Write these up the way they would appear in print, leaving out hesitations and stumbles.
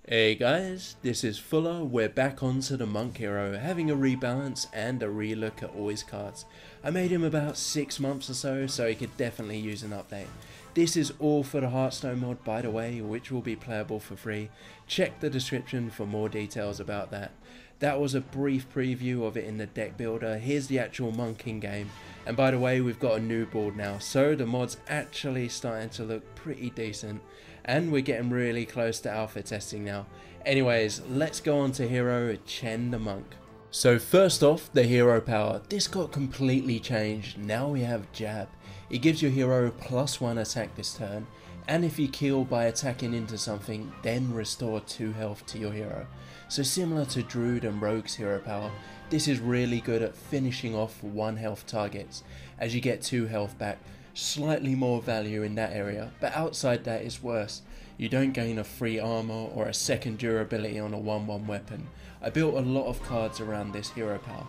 Hey guys, this is Fuller. We're back onto the Monk Hero, having a rebalance and a relook at all his cards. I made him about 6 months or so he could definitely use an update. This is all for the Hearthstone mod, by the way, which will be playable for free. Check the description for more details about that. That was a brief preview of it in the deck builder. Here's the actual Monk in game. And by the way, we've got a new board now, so the mod's actually starting to look pretty decent. And we're getting really close to alpha testing now. Anyways, let's go on to hero Chen the Monk. So first off, the hero power. This got completely changed. Now we have jab. It gives your hero +1 attack this turn, and if you kill by attacking into something, then restore 2 health to your hero. So similar to Druid and Rogue's hero power, this is really good at finishing off 1 health targets, as you get 2 health back. Slightly more value in that area, but outside that is worse. You don't gain a free armor or a second durability on a 1-1 weapon. I built a lot of cards around this hero power.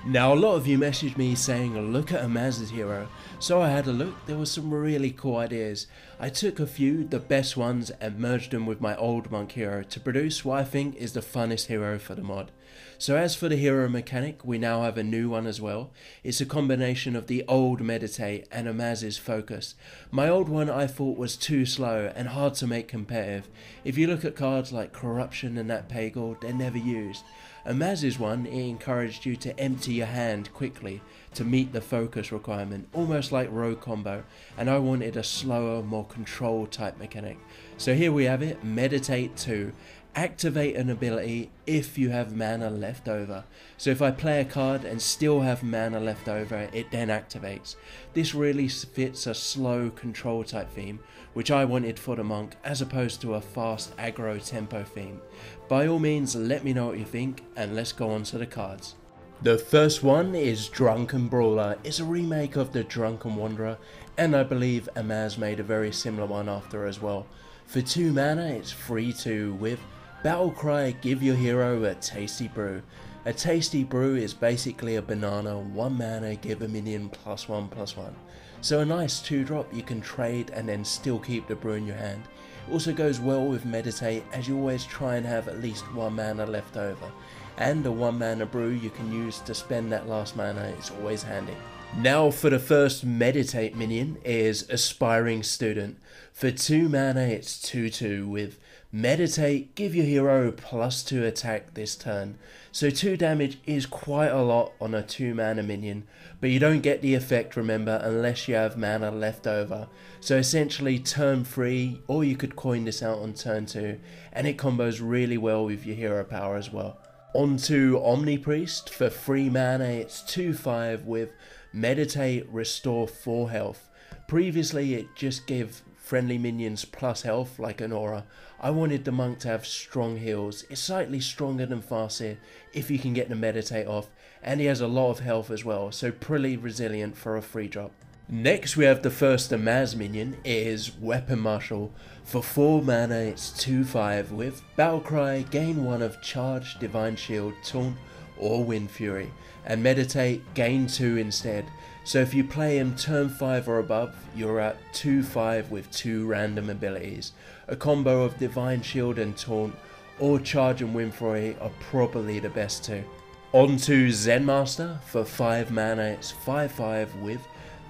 Now a lot of you messaged me saying look at Amaz's hero, so I had a look. There were some really cool ideas. I took a few, the best ones, and merged them with my old Monk hero to produce what I think is the funnest hero for the mod. So as for the hero mechanic, we now have a new one as well. It's a combination of the old Meditate and Amaz's Focus. My old one I thought was too slow and hard to make competitive. If you look at cards like Corruption and that Pagel, they're never used. Amaz's one, it encouraged you to empty your hand quickly to meet the focus requirement, almost like Rogue combo, and I wanted a slower, more controlled type mechanic. So here we have it, Meditate 2. Activate an ability if you have mana left over. So if I play a card and still have mana left over, it then activates. This really fits a slow control type theme, which I wanted for the Monk, as opposed to a fast aggro tempo theme. By all means, let me know what you think, and let's go on to the cards. The first one is Drunken Brawler. It's a remake of the Drunken Wanderer, and I believe Amaz made a very similar one after as well. For 2 mana, it's 3/2 with Battle Cry, give your hero a Tasty Brew. A Tasty Brew is basically a banana, 1 mana, give a minion +1/+1. So a nice 2-drop you can trade and then still keep the brew in your hand. It also goes well with Meditate, as you always try and have at least 1 mana left over. And a 1 mana brew you can use to spend that last mana, it's always handy. Now for the first Meditate minion is Aspiring Student. For 2 mana it's 2/2 with Meditate, give your hero +2 attack this turn. So 2 damage is quite a lot on a 2 mana minion, but you don't get the effect, remember, unless you have mana left over. So essentially turn 3, or you could coin this out on turn 2, and it combos really well with your hero power as well. On to Omni Priest. For 3 mana it's 2/5 with Meditate, restore 4 health. Previously it just gave friendly minions plus health like an aura. I wanted the Monk to have strong heals. It's slightly stronger than Farseer if you can get the Meditate off, and he has a lot of health as well, so pretty resilient for a 3-drop. Next we have the first Amaz minion, it is Weapon Marshal. For 4 mana it's 2/5 with Battle Cry, gain 1 of Charge, Divine Shield, Taunt or Wind Fury, and Meditate, gain 2 instead. So if you play him turn 5 or above, you're at 2/5 with 2 random abilities. A combo of Divine Shield and Taunt, or Charge and Wind Fury are probably the best 2. On to Zen Master. For 5 mana it's 5/5 with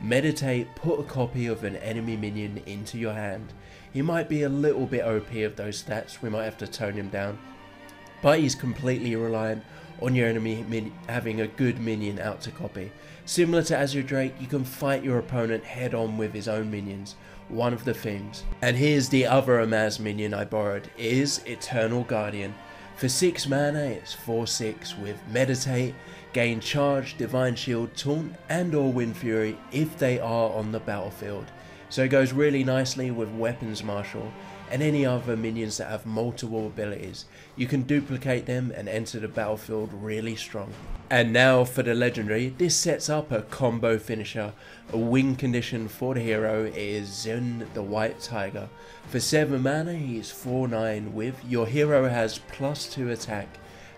Meditate, put a copy of an enemy minion into your hand. He might be a little bit OP of those stats, we might have to tone him down, but he's completely reliant on your enemy having a good minion out to copy. Similar to Azure Drake, you can fight your opponent head on with his own minions, one of the themes. And here's the other Amaz minion I borrowed, is Eternal Guardian. For 6 mana it's 4/6 with Meditate, gain Charge, Divine Shield, Taunt and or Wind Fury if they are on the battlefield. So it goes really nicely with Weapons Marshal and any other minions that have multiple abilities. You can duplicate them and enter the battlefield really strong. And now for the legendary, this sets up a combo finisher. A win condition for the hero is Zun the White Tiger. For 7 mana he is 4/9 with your hero has +2 attack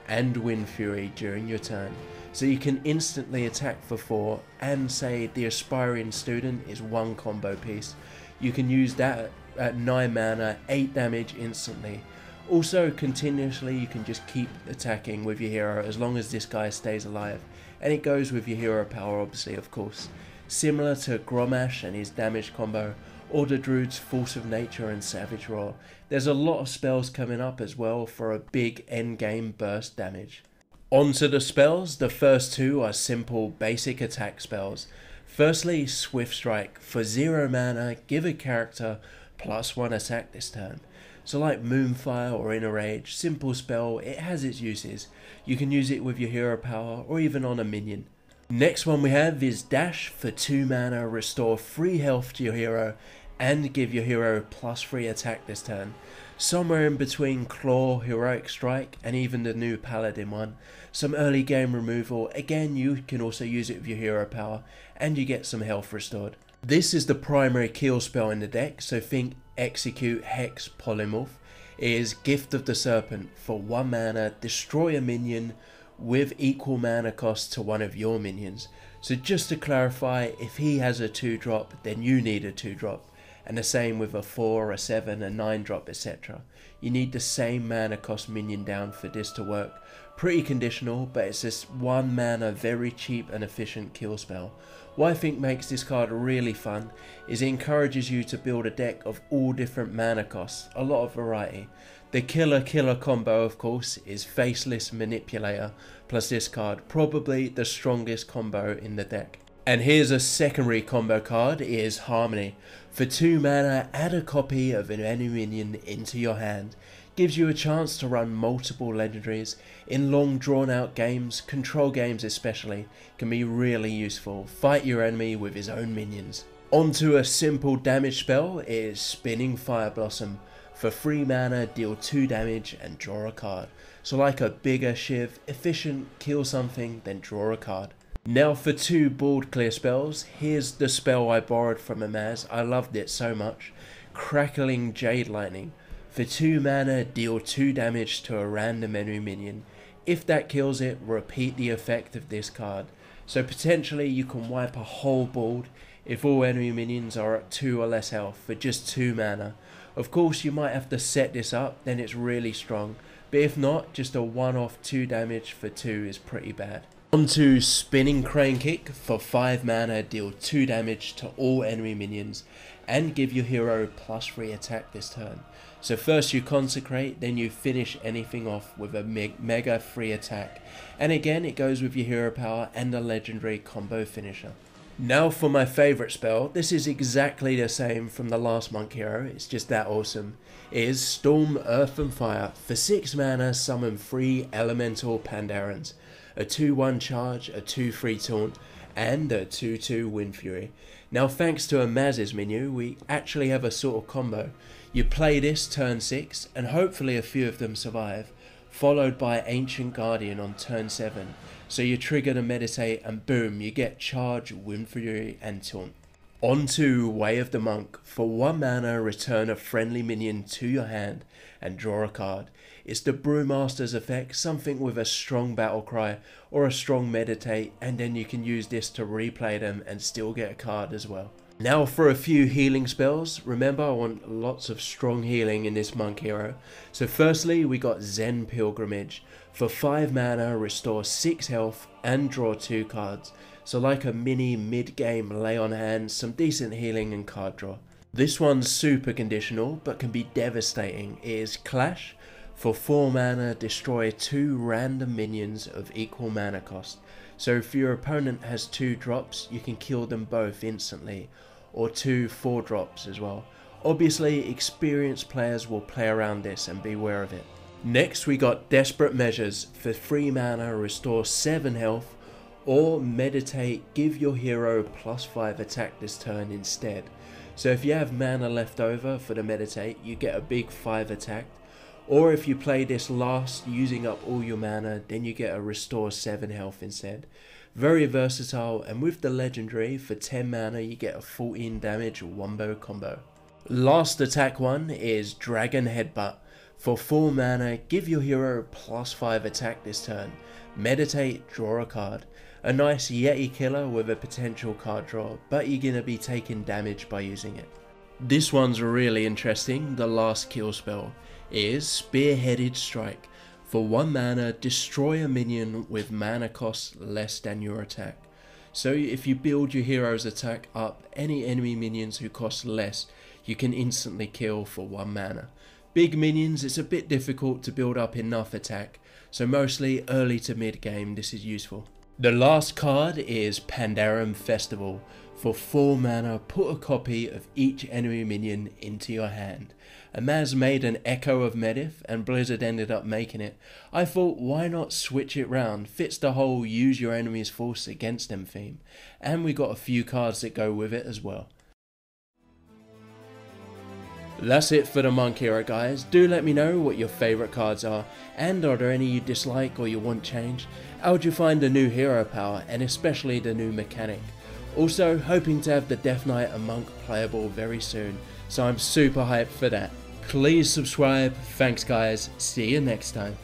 and Wind Fury during your turn. So you can instantly attack for 4, and say the Aspiring Student is 1 combo piece. You can use that at 9 mana, 8 damage instantly. Also, continuously you can just keep attacking with your hero as long as this guy stays alive, and it goes with your hero power obviously, of course. Similar to Gromash and his damage combo, or the Druid's Force of Nature and Savage Roar. There's a lot of spells coming up as well for a big endgame burst damage. Onto the spells, the first two are simple basic attack spells. Firstly, Swift Strike. For 0 mana, give a character +1 attack this turn. So like Moonfire or Inner Rage, simple spell, it has its uses. You can use it with your hero power or even on a minion. Next one we have is Dash. For 2 mana, restore 3 health to your hero and give your hero +3 attack this turn. Somewhere in between Claw, Heroic Strike and even the new Paladin one. Some early game removal, again you can also use it with your hero power and you get some health restored. This is the primary kill spell in the deck, so think Execute, Hex, Polymorph. It is Gift of the Serpent. For 1 mana, destroy a minion with equal mana cost to one of your minions. So just to clarify, if he has a 2-drop, then you need a 2-drop. And the same with a 4, a 7, a 9-drop, etc. You need the same mana cost minion down for this to work. Pretty conditional, but it's this 1 mana very cheap and efficient kill spell. What I think makes this card really fun is it encourages you to build a deck of all different mana costs, a lot of variety. The killer combo of course is Faceless Manipulator plus this card, probably the strongest combo in the deck. And here's a secondary combo card, it is Harmony. For 2 mana, add a copy of an enemy minion into your hand. Gives you a chance to run multiple legendaries. In long drawn out games, control games especially, can be really useful. Fight your enemy with his own minions. Onto a simple damage spell is Spinning Fire Blossom. For 3 mana, deal 2 damage and draw a card. So like a bigger Shiv, efficient, kill something, then draw a card. Now for 2 board clear spells, here's the spell I borrowed from Amaz, I loved it so much. Crackling Jade Lightning. For 2 mana, deal 2 damage to a random enemy minion. If that kills it, repeat the effect of this card. So potentially you can wipe a whole board if all enemy minions are at 2 or less health for just 2 mana. Of course you might have to set this up, then it's really strong. But if not, just a one-off 2 damage for 2 is pretty bad. Onto Spinning Crane Kick. For 5 mana, deal 2 damage to all enemy minions and give your hero +3 attack this turn. So first you consecrate, then you finish anything off with a mega free attack. And again it goes with your hero power and a legendary combo finisher. Now for my favourite spell, this is exactly the same from the last monk hero, it's just that awesome. It is Storm, Earth and Fire. For 6 mana, summon 3 elemental Pandarans. A 2/1 charge, a 2/3 taunt, and a 2/2 Wind Fury. Now thanks to Amaz's menu, we actually have a sort of combo. You play this turn 6, and hopefully a few of them survive, followed by Ancient Guardian on turn 7. So you trigger to meditate and boom, you get charge, Wind Fury and taunt. Onto Way of the Monk. For 1 mana, return a friendly minion to your hand and draw a card. It's the Brewmaster's effect, something with a strong battle cry or a strong meditate, and then you can use this to replay them and still get a card as well. Now for a few healing spells. Remember, I want lots of strong healing in this monk hero. So firstly we got Zen Pilgrimage. For 5 mana, restore 6 health and draw 2 cards. So like a mini mid-game lay on hand, some decent healing and card draw. This one's super conditional but can be devastating. It is Clash. For 4 mana, destroy 2 random minions of equal mana cost. So if your opponent has 2 drops, you can kill them both instantly, or 2 4-drops as well. Obviously, experienced players will play around this and be aware of it. Next we got Desperate Measures. For 3 mana, restore 7 health, or meditate, give your hero +5 attack this turn instead. So if you have mana left over for the meditate, you get a big 5 attack. Or if you play this last, using up all your mana, then you get a restore 7 health instead. Very versatile, and with the legendary, for 10 mana you get a 14 damage wombo combo. Last attack one is Dragon Headbutt. For 4 mana, give your hero +5 attack this turn. Meditate, draw a card. A nice Yeti killer with a potential card draw, but you're going to be taking damage by using it. This one's really interesting, the last kill spell. is Spearheaded Strike. For 1 mana, destroy a minion with mana cost less than your attack. So if you build your hero's attack up, any enemy minions who cost less, you can instantly kill for 1 mana. Big minions, it's a bit difficult to build up enough attack, so mostly early to mid game this is useful. The last card is Pandarum Festival. For 4 mana, put a copy of each enemy minion into your hand. Amaz made an Echo of Medivh and Blizzard ended up making it. I thought, why not switch it round? Fits the whole use your enemy's force against them theme. And we got a few cards that go with it as well. That's it for the Monk Hero, guys. Do let me know what your favourite cards are, and are there any you dislike or you want changed? How would you find the new hero power, and especially the new mechanic? Also, hoping to have the Death Knight and Monk playable very soon, so I'm super hyped for that. Please subscribe. Thanks guys, see you next time.